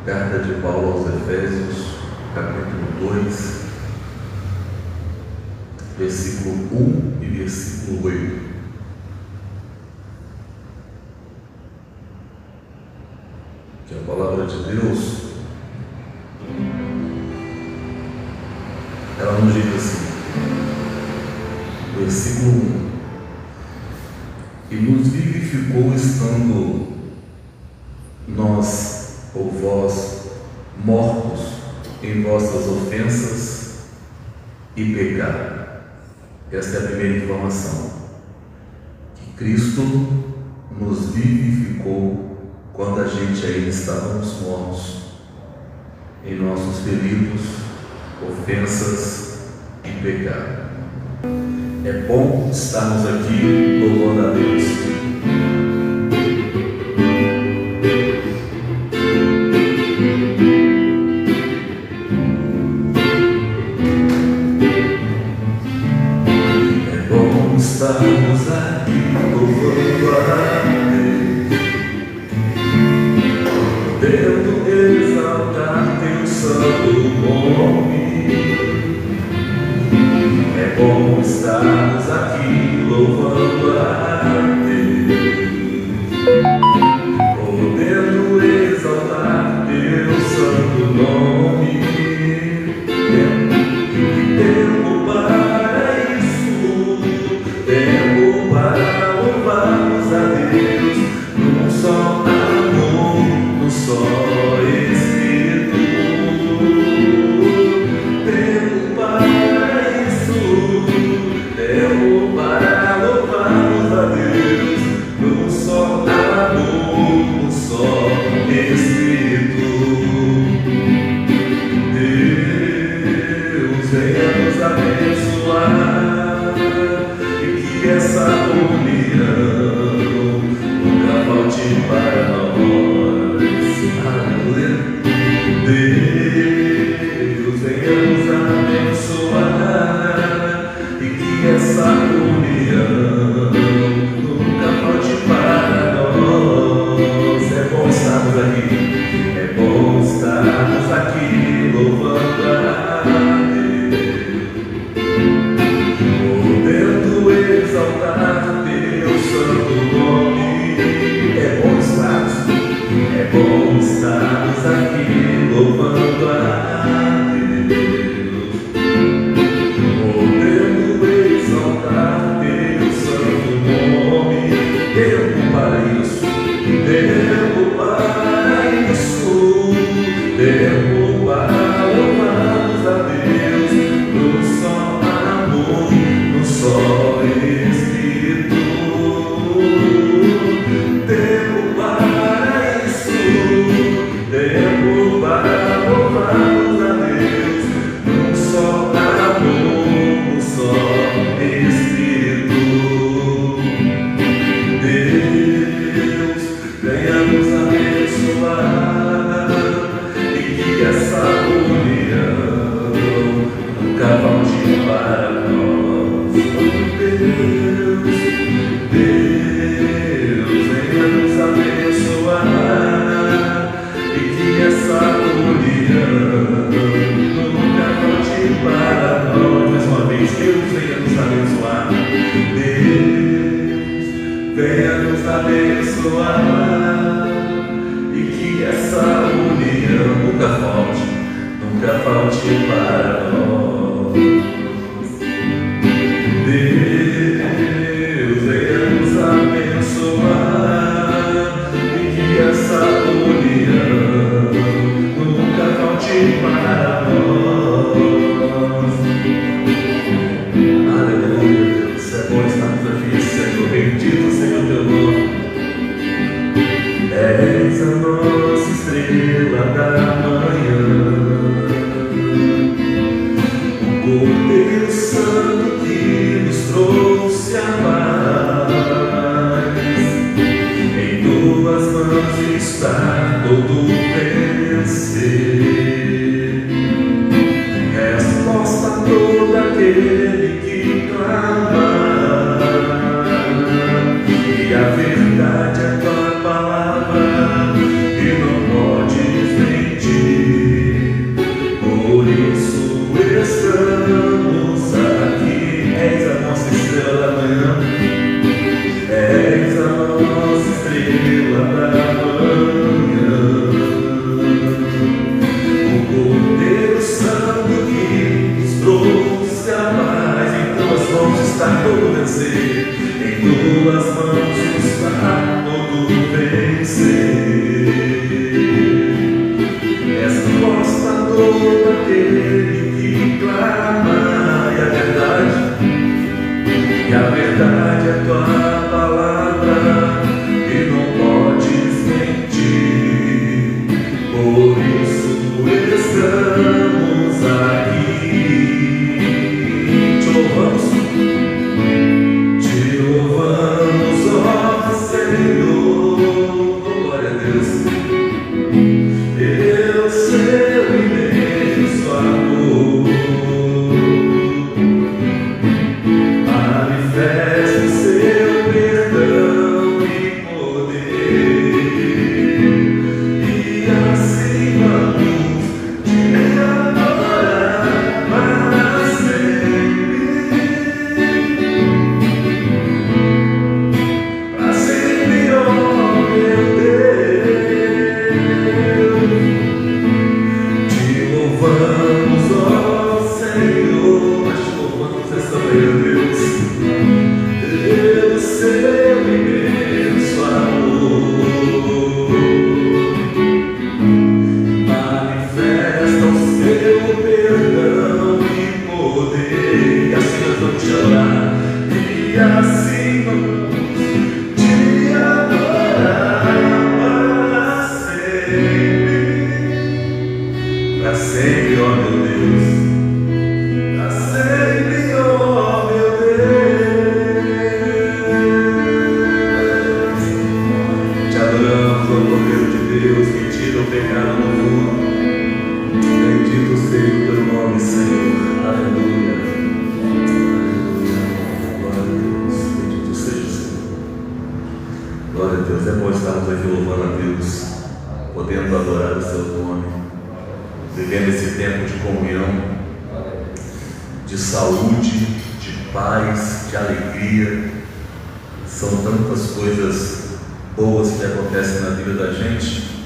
Carta de Paulo aos Efésios, capítulo 2, versículo 1 e versículo 8. Que a palavra de Deus, ela nos diz assim, versículo 1: e nos vivificou estando nós ou vós mortos em vossas ofensas e pecado. Esta é a primeira informação, que Cristo nos vivificou quando a gente ainda estávamos mortos em nossos delitos, ofensas e pecado. É bom estarmos aqui louvando a Deus. Estamos aqui louvando a Deus, podendo exaltar teu santo nome. É bom estarmos aqui louvando a Deus, podendo exaltar teu santo nome. Tempo para isso, tempo para louvarmos a Deus, num só amor, num só Espírito. Tempo para isso, tempo para louvarmos a Deus, num só amor, num só Espírito. Deus venha nos abençoar, que essa união nunca falte para nós. Aleluia. Deus venha nos abençoar e que essa união nunca falte para nós. É bom estarmos aqui, é bom estarmos aqui louvando a exaltar teu santo nome. É bom estarmos aqui louvando a Deus, podendo exaltar teu santo nome. Tempo para isso, tempo para isso, tempo para louvarmos a Deus, no só amor, no só Espírito. Tempo para isso, tempo para louvarmos a Deus, num só amor, num só Espírito. Deus venha nos abençoar e que essa união nunca falte para nós. Deus venha nos abençoar e que essa união nunca falte para nós. Mais uma vez, Deus venha nos abençoar. Deus venha nos abençoar e que essa união nunca falte para nós. Deus venha nos abençoar e que essa união nunca falte para nós. Aleluia, Deus, é bom estarmos aqui, Senhor, bendito seja o teu nome. És a nossa estrela da manhã, o Cordeiro Santo que nos trouxe a paz. Em tuas mãos está todo vencer, resposta a todo aquele que clama. E a verdade é tua palavra, e não podes mentir. estrela da manhã, o Cordeiro Santo que nos trouxe a paz. Em tuas mãos está todo vencer, em tuas mãos está todo vencer. Essa voz da dor daquele que clama, e a verdade é tua palavra, e não podes mentir. Por isso estamos aqui, te louvamos, ó Senhor. Glória a Deus. Pelo seu imenso amor, manifesta o seu perdão e poder, e assim vamos te adorar para sempre, ó meu Deus. Te louvamos, ó Senhor, nós te louvamos esta manhã, Deus, pelo seu imenso amor. Manifesta o seu perdão e poder, e assim nós vamos te adorar, e assim vamos te adorar para sempre, ó meu Deus, para sempre, ó meu Deus. Te adoramos, ó Cordeiro de Deus, que tira o pecado do mundo. Bendito seja o teu nome, Senhor. Aleluia. Aleluia. Glória a Deus. Bendito seja o Senhor. Glória a Deus. É bom estarmos aqui louvando a Deus, podendo adorar o seu nome, vivendo esse tempo de comunhão, de saúde, de paz, de alegria. São tantas coisas boas que acontecem na vida da gente,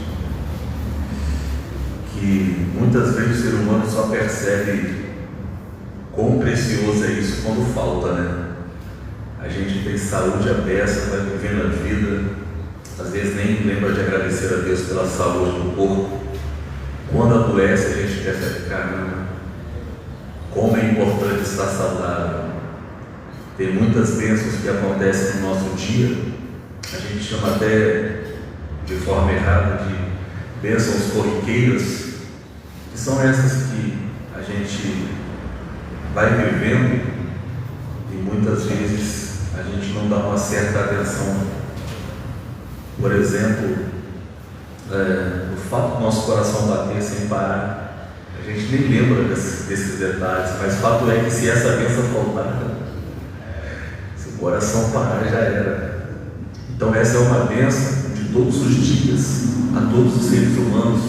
que muitas vezes o ser humano só percebe quão precioso é isso quando falta, né? A gente tem saúde à beça, vai vivendo a vida, às vezes nem lembra de agradecer a Deus pela saúde do corpo. Quando adoece, a gente percebe, caramba, como é importante estar saudável. Tem muitas bênçãos que acontecem no nosso dia, a gente chama até de forma errada de bênçãos corriqueiras, que são essas que a gente vai vivendo e muitas vezes a gente não dá uma certa atenção. Por exemplo, o fato do nosso coração bater sem parar, a gente nem lembra desses detalhes, mas o fato é que se essa bênção faltar, se o coração parar, já era. Então essa é uma bênção de todos os dias, a todos os seres humanos,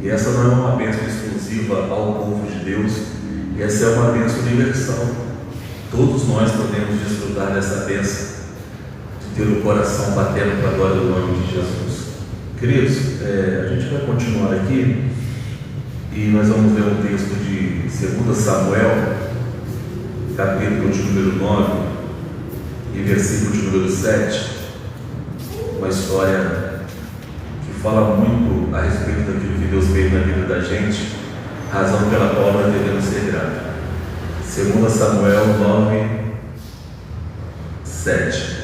e essa não é uma bênção exclusiva ao povo de Deus, e essa é uma bênção universal. Todos nós podemos desfrutar dessa bênção, de ter o coração batendo para a glória do nome de Jesus. Queridos, a gente vai continuar aqui e nós vamos ver um texto de 2 Samuel, capítulo de número 9 e versículo de número 7, uma história que fala muito a respeito daquilo que Deus fez na vida da gente, razão pela qual nós devemos ser gratos. 2 Samuel 9, 7.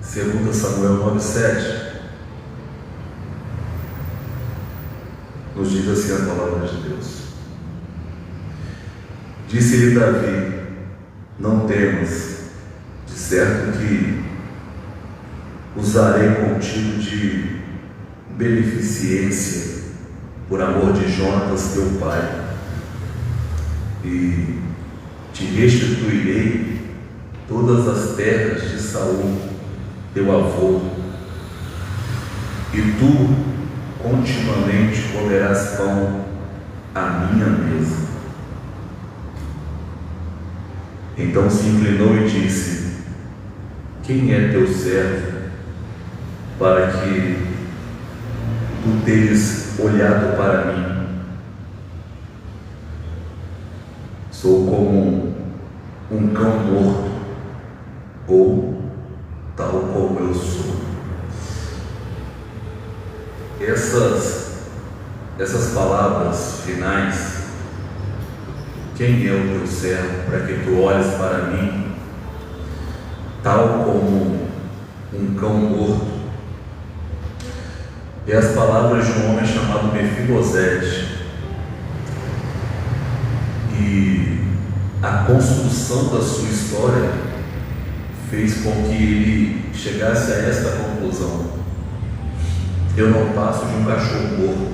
Segundo Samuel 9:7, nos diz assim a palavra de Deus. Disse-lhe Davi: não temas, de certo que usarei contigo de beneficência, por amor de Jonatas teu pai, e te restituirei todas as terras de Saul teu avô, e tu continuamente comerás pão à minha mesa. Então se inclinou e disse: quem é teu servo para que tu teres olhado para mim? Sou como um cão morto, ou tal como eu sou. Essas palavras finais, quem é o teu servo para que tu olhes para mim, tal como um cão morto, é as palavras de um homem chamado Mefibosete. E a construção da sua história fez com que ele chegasse a esta conclusão: eu não passo de um cachorro morto.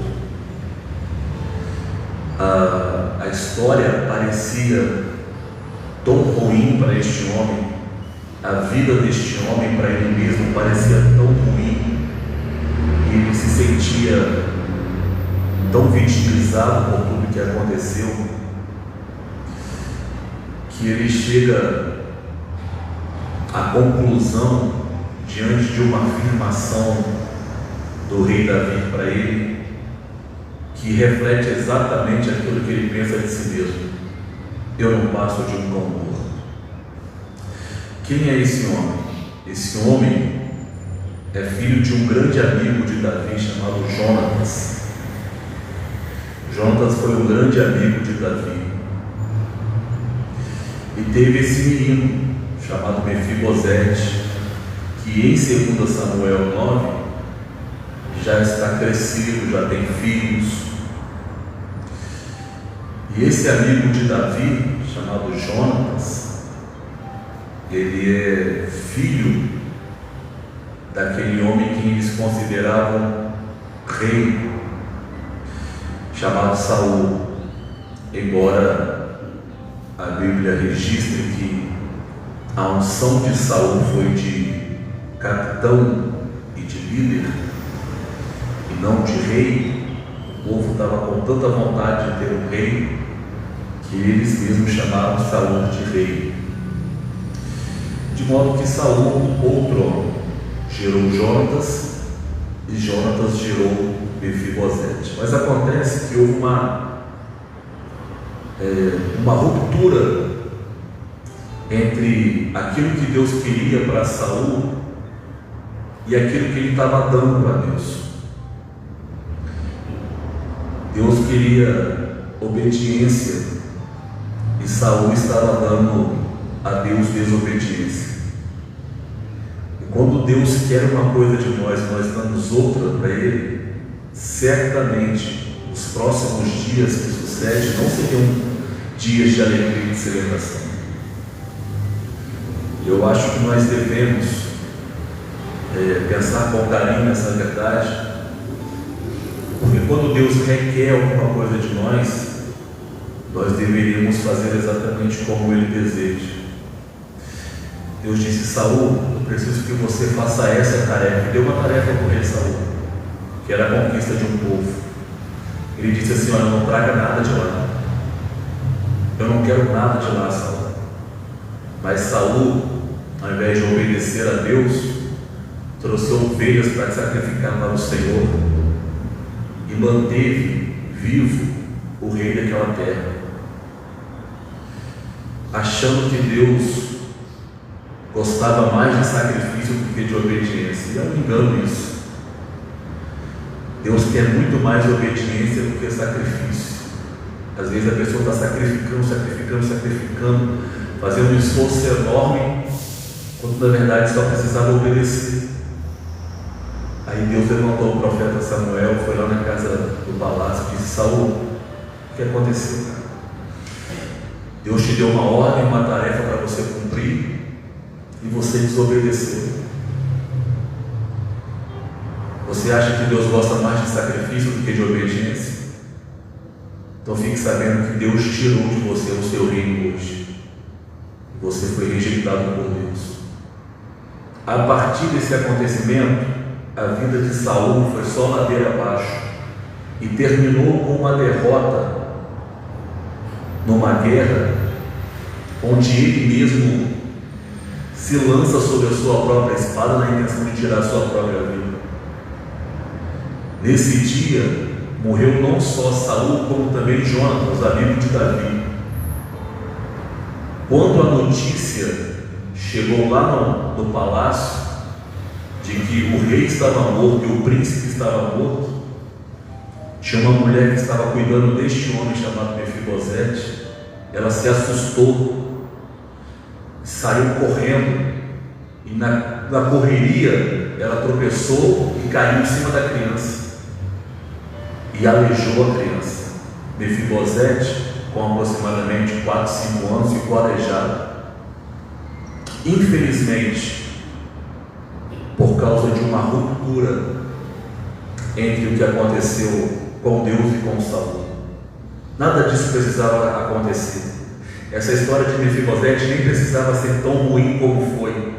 A história parecia tão ruim para este homem, a vida deste homem para ele mesmo parecia tão ruim, e ele se sentia tão vitimizado por tudo que aconteceu, que ele chega à conclusão, diante de uma afirmação do rei Davi para ele, que reflete exatamente aquilo que ele pensa de si mesmo: eu não passo de um cão morto. Quem é esse homem? Esse homem é filho de um grande amigo de Davi chamado Jonatas. Jonatas foi um grande amigo de Davi, e teve esse menino chamado Mefibosete, que em 2 Samuel 9 já está crescido, já tem filhos. E esse amigo de Davi, chamado Jonatas, ele é filho daquele homem que eles consideravam rei, chamado Saul. Embora a Bíblia registre que a unção de Saul foi de capitão e de líder, e não de rei, o povo estava com tanta vontade de ter um rei, que eles mesmos chamaram Saul de rei. De modo que Saul, outro homem, gerou Jonatas, e Jonatas gerou Mefibosete. Mas acontece que houve uma ruptura entre aquilo que Deus queria para Saul e aquilo que ele estava dando para Deus. Deus queria obediência e Saul estava dando a Deus desobediência. E quando Deus quer uma coisa de nós, nós damos outra para Ele, certamente os próximos dias que sucedem não seriam dias de alegria e de celebração. Eu acho que nós devemos pensar com carinho nessa verdade, porque quando Deus requer alguma coisa de nós deveríamos fazer exatamente como Ele deseja. Deus disse: Saul, eu preciso que você faça essa tarefa. Deu uma tarefa para o rei Saul, que era a conquista de um povo. Ele disse assim: olha, não traga nada de lá, eu não quero nada de lá, Saul. Mas Saul, ao invés de obedecer a Deus, trouxe ovelhas para sacrificar para o Senhor e manteve vivo o rei daquela terra, achando que Deus gostava mais de sacrifício do que de obediência. E é um engano isso. Deus quer muito mais obediência do que sacrifício. Às vezes a pessoa está sacrificando, fazendo um esforço enorme, quando na verdade só precisava obedecer. Aí Deus levantou o profeta Samuel, foi lá na casa do palácio e disse: Saul, o que aconteceu, cara? Deus te deu uma ordem, uma tarefa para você cumprir, e você desobedeceu. Você acha que Deus gosta mais de sacrifício do que de obediência? Então fique sabendo que Deus tirou de você o seu reino hoje. Você foi rejeitado por Deus. A partir desse acontecimento, a vida de Saul foi só ladeira abaixo e terminou com uma derrota numa guerra onde ele mesmo se lança sobre a sua própria espada na intenção de tirar a sua própria vida. Nesse dia morreu não só Saul, como também Jonatas, amigo de Davi. Quando a notícia chegou lá no palácio de que o rei estava morto e o príncipe estava morto, tinha uma mulher que estava cuidando deste homem chamado Mefibosete. Ela se assustou, saiu correndo e na correria ela tropeçou e caiu em cima da criança e aleijou a criança. Mefibosete, com aproximadamente 4, 5 anos, ficou aleijado. Infelizmente, por causa de uma ruptura entre o que aconteceu com Deus e com Saul. Nada disso precisava acontecer. Essa história de Mefibosete nem precisava ser tão ruim como foi.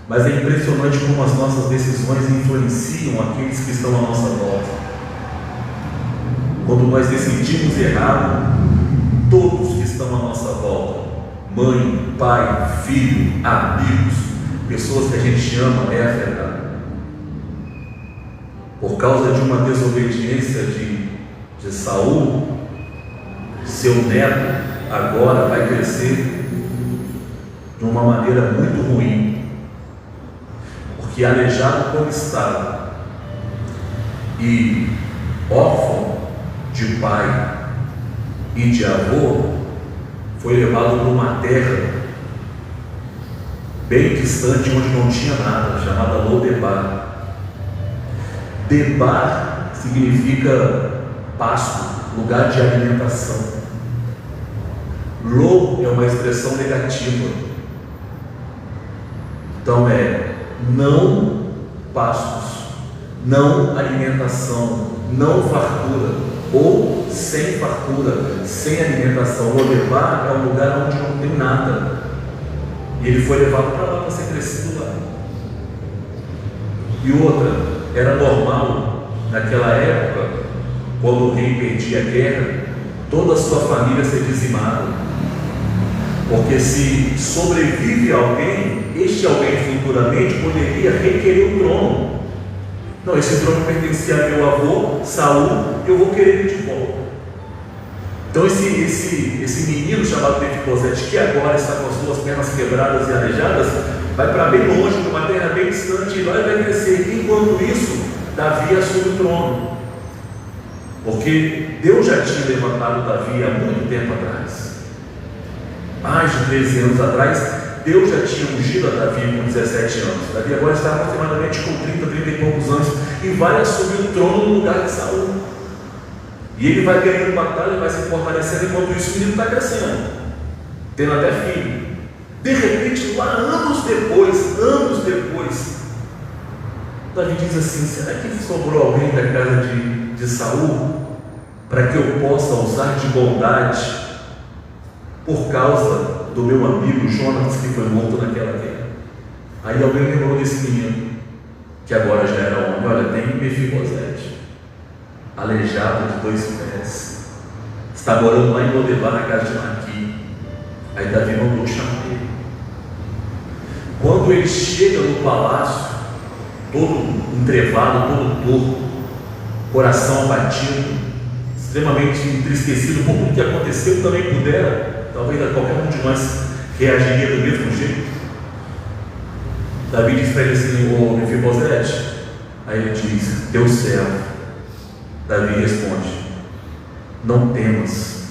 Mas é impressionante como as nossas decisões influenciam aqueles que estão à nossa volta. Quando nós decidimos errado, todos que estão à nossa volta, mãe, pai, filho, amigos, pessoas que a gente ama, é afetado. Por causa de uma desobediência de Saul, seu neto agora vai crescer de uma maneira muito ruim, porque aleijado como estava e órfão de pai e de avô, foi levado para uma terra bem distante, onde não tinha nada, chamada Lodebar. Debar significa pasto, lugar de alimentação. Lo é uma expressão negativa. Então não pastos, não alimentação, não fartura, ou sem fartura, sem alimentação. Lodebar é um lugar onde não tem nada. E ele foi levado para lá para ser crescido lá. E outra, era normal naquela época, quando o rei perdia a guerra, toda a sua família ser dizimada, porque se sobrevive alguém, este alguém futuramente poderia requerer o trono. Não, esse trono pertencia a meu avô Saul, eu vou querer ele de volta. Então esse menino chamado Mefibosete, que agora está com as suas pernas quebradas e aleijadas, vai para bem longe, para uma terra bem distante, e lá ele vai crescer. Enquanto isso, Davi assume o trono, porque Deus já tinha levantado Davi há muito tempo atrás. Mais de 13 anos atrás, Deus já tinha ungido a Davi com 17 anos. Davi agora está aproximadamente com 30 e poucos anos, e vai assumir o trono no lugar de Saul. E ele vai ganhando batalha, vai se fortalecendo, enquanto isso o menino está crescendo, tendo até filho. De repente, lá anos depois, Davi diz assim: será que sobrou alguém da casa de Saul para que eu possa usar de bondade por causa do meu amigo Jonatas, que foi morto naquela guerra? Aí alguém lembrou desse menino, que agora já era homem. Olha, tem Mefibosete, aleijado de 2 pés, está morando lá em Lodebar, na casa de Maqui. Aí Davi mandou chamar ele. Quando ele chega no palácio, todo entrevado, todo torto, coração abatido, extremamente entristecido por tudo que aconteceu, também pudera, talvez qualquer um de nós reagiria do mesmo jeito. Davi diz para ele assim: ô Mefibosete. Aí ele diz: teu servo. Davi responde: não temas.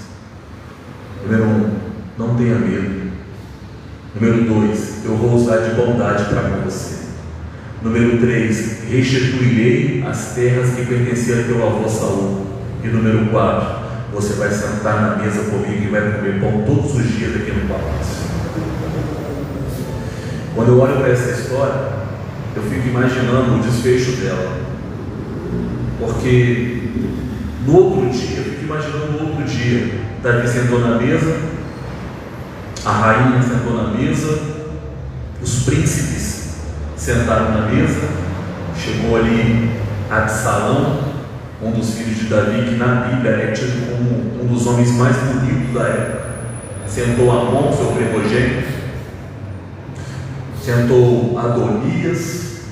Número 1, não tenha medo. Número 2, eu vou usar de bondade para com você. Número 3, restituirei as terras que pertenciam ao teu avô Saul. E número 4, você vai sentar na mesa comigo e vai comer pão todos os dias aqui no palácio. Quando eu olho para essa história, eu fico imaginando o desfecho dela, porque no outro dia, eu fico imaginando no outro dia Davi sentou na mesa, a rainha sentou na mesa, os príncipes sentaram na mesa. Chegou ali Absalão, um dos filhos de Davi, que na Bíblia é tido como um dos homens mais bonitos da época. Sentou Amon, seu primogênito, sentou Adonias,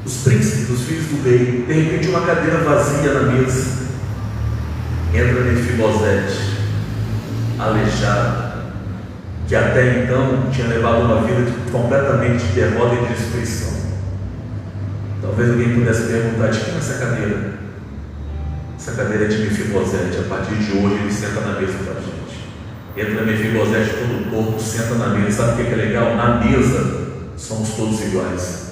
os príncipes, os filhos do rei. De repente, uma cadeira vazia na mesa. Entra Mefibosete, aleijado, que até então tinha levado uma vida completamente de derrota e de destruição. Talvez alguém pudesse perguntar: de quem é essa cadeira? Essa cadeira é de Mefibosete. A partir de hoje ele senta na mesa com a gente. Entra Mefibosete todo torto, senta na mesa. Sabe o que é legal? Na mesa somos todos iguais.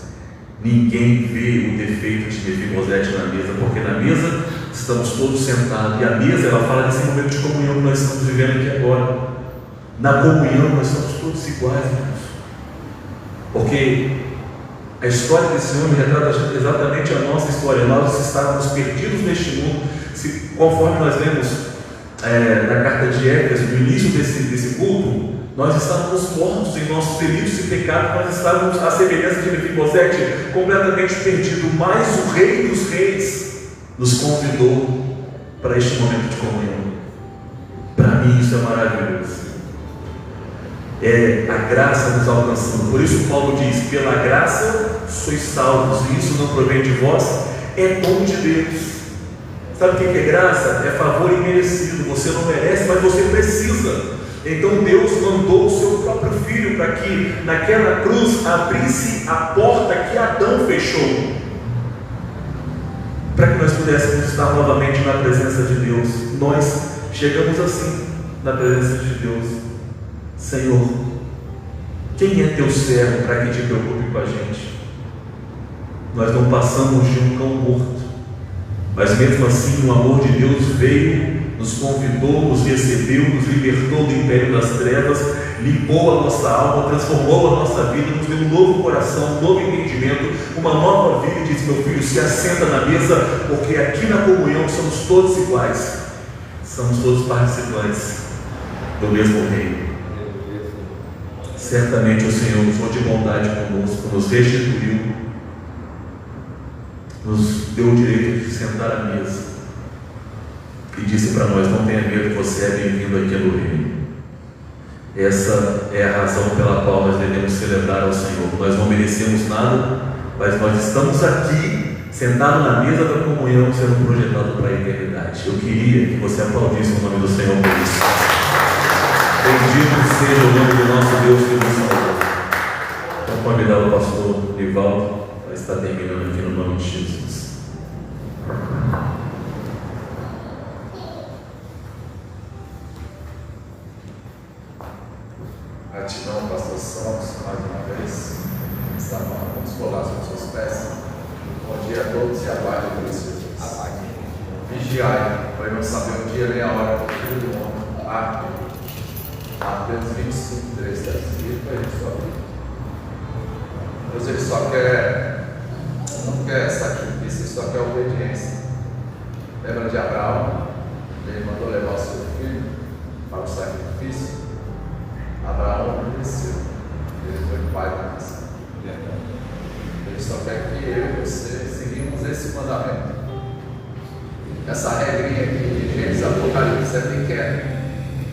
Ninguém vê o defeito de Mefibosete na mesa, porque na mesa estamos todos sentados. E a mesa, ela fala desse momento de comunhão que nós estamos vivendo aqui agora. Na comunhão nós somos todos iguais, irmãos. Porque a história desse homem retrata exatamente a nossa história. Nós estávamos perdidos neste mundo. Conforme nós lemos na carta de Éfeso, no início desse culto, nós estávamos mortos em nossos delitos e pecados. Nós estávamos à semelhança de Mefibosete, completamente perdidos. Mas o Rei dos Reis nos convidou para este momento de comunhão. Para mim isso é maravilhoso. É a graça nos alcançando. Por isso Paulo diz: pela graça sois salvos, e isso não provém de vós, é dom de Deus. Sabe o que é graça? É favor imerecido. Você não merece, mas você precisa. Então Deus mandou o seu próprio Filho para que naquela cruz abrisse a porta que Adão fechou, para que nós pudéssemos estar novamente na presença de Deus. Nós chegamos assim na presença de Deus. Senhor, quem é teu servo para que te preocupe com a gente? Nós não passamos de um cão morto, mas mesmo assim o amor de Deus veio, nos convidou, nos recebeu, nos libertou do império das trevas, limpou a nossa alma, transformou a nossa vida, nos deu um novo coração, um novo entendimento, uma nova vida. E diz: meu filho, se assenta na mesa, porque aqui na comunhão somos todos iguais, somos todos participantes do mesmo reino. Certamente o Senhor foi de bondade conosco, nos restituiu, nos deu o direito de sentar à mesa e disse para nós: não tenha medo, você é bem-vindo aqui no reino. Essa é a razão pela qual nós devemos celebrar ao Senhor. Nós não merecemos nada, mas nós estamos aqui sentados na mesa da comunhão, sendo projetados para a eternidade. Eu queria que você aplaudisse o nome do Senhor por isso. Bendito seja o nome do nosso Deus que nos salvou. Vou convidar o pastor Nivaldo para estar terminando aqui no nome de Jesus. Gratidão, pastor Santos, mais uma vez. Vamos colar sobre os seus pés. Bom dia a todos e aguarde por isso, Jesus. Vigiai, para não saber o dia nem a hora do Filho do Homem. Mateus 25, 3, está escrito para a gente só ver. Deus, ele só não quer sacrifício, ele só quer obediência. Lembra de Abraão? Ele mandou levar o seu filho para o sacrifício. Abraão obedeceu. Ele foi pai da nação. Ele só quer que eu e você seguimos esse mandamento. Essa regrinha aqui de Gênesis, Apocalipse é pequena.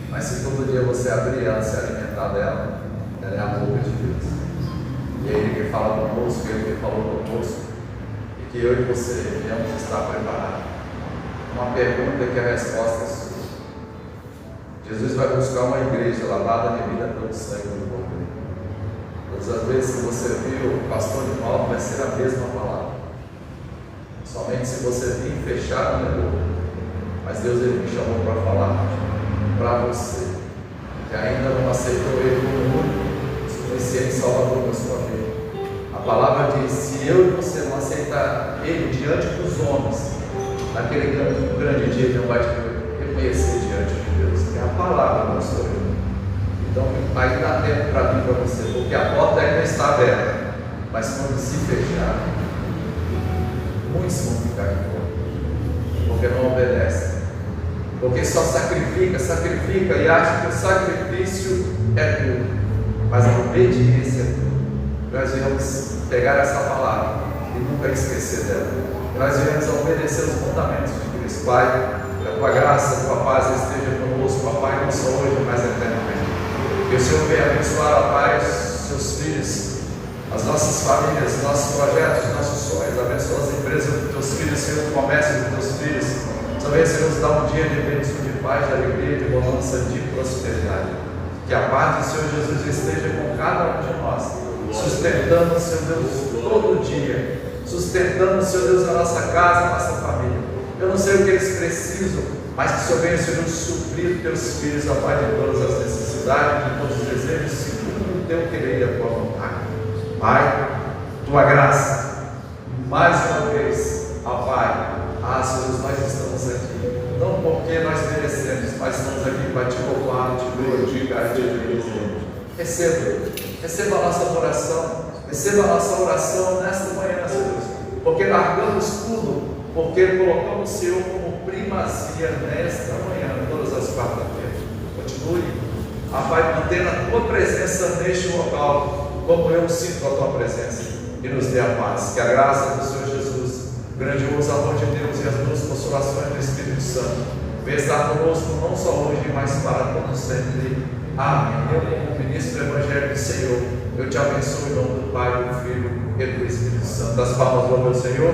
Mas se todo dia você abrir ela, se alimentar dela, ela é a boca de Deus. E é Ele que fala conosco, Ele que falou conosco, e que eu e você devemos estar preparados. Uma pergunta que a resposta é sua. Jesus vai buscar uma igreja lavada remida pelo sangue do Cordeiro. Todas as vezes que você viu o pastor de mal, vai ser a mesma palavra. Somente se você vir fechado na boca. Mas Deus, Ele me chamou para falar para você, que ainda não aceitou Ele como único, suficiente Salvador da sua vida. A palavra diz: se eu e você não aceitar Ele diante dos homens, naquele grande dia Ele não vai te reconhecer diante de Deus, que é a palavra, não sou eu. Então ainda dá tempo para mim, para você, porque a porta ainda está aberta, mas quando se fechar, muitos vão ficar de fora, porque não obedecem. Porque só sacrifica e acha que o sacrifício é tudo, mas a obediência é tudo. Nós viemos pegar essa palavra e nunca esquecer dela. Nós viemos obedecer os mandamentos de Cristo. Pai, que a tua graça, a tua paz esteja conosco, Pai, não só hoje, mas eternamente. Que o Senhor venha abençoar, Pai, os seus filhos, as nossas famílias, nossos projetos, nossos sonhos. Abençoa as empresas dos teus filhos, Senhor, o comércio dos teus filhos. Também, Senhor, nos dá um dia de bênção, de paz, de alegria, de bonança, de prosperidade. Que a paz do Senhor Jesus esteja com cada um de nós, sustentando, Senhor Deus, todo dia, sustentando, Senhor Deus, a nossa casa, a nossa família. Eu não sei o que eles precisam, mas que o Senhor venha, Senhor Deus, suprir teus filhos, a Pai, de todas as necessidades, de todos os desejos, segundo o teu querer e a tua vontade. Pai, tua graça, mais uma vez, ó Pai, Senhor Deus, nós estamos aqui, não porque nós merecemos, mas estamos aqui para te louvar, te glorificar e te agradecer. Receba a nossa oração, receba a nossa oração nesta manhã, Senhor Deus, porque largamos tudo, porque colocamos o Senhor como primazia nesta manhã, todas as quarta-feiras. Continue, Pai, mantendo a tua presença neste local, como eu sinto a tua presença, e nos dê a paz. Que a graça do Senhor Jesus, o grandioso amor de Deus e as duas consolações do Espírito Santo venha estar conosco não só hoje, mas para todos sempre. Amém. Eu, como ministro do Evangelho do Senhor, eu te abençoo em nome do Pai, do Filho e do Espírito Santo. Das palmas do meu Senhor.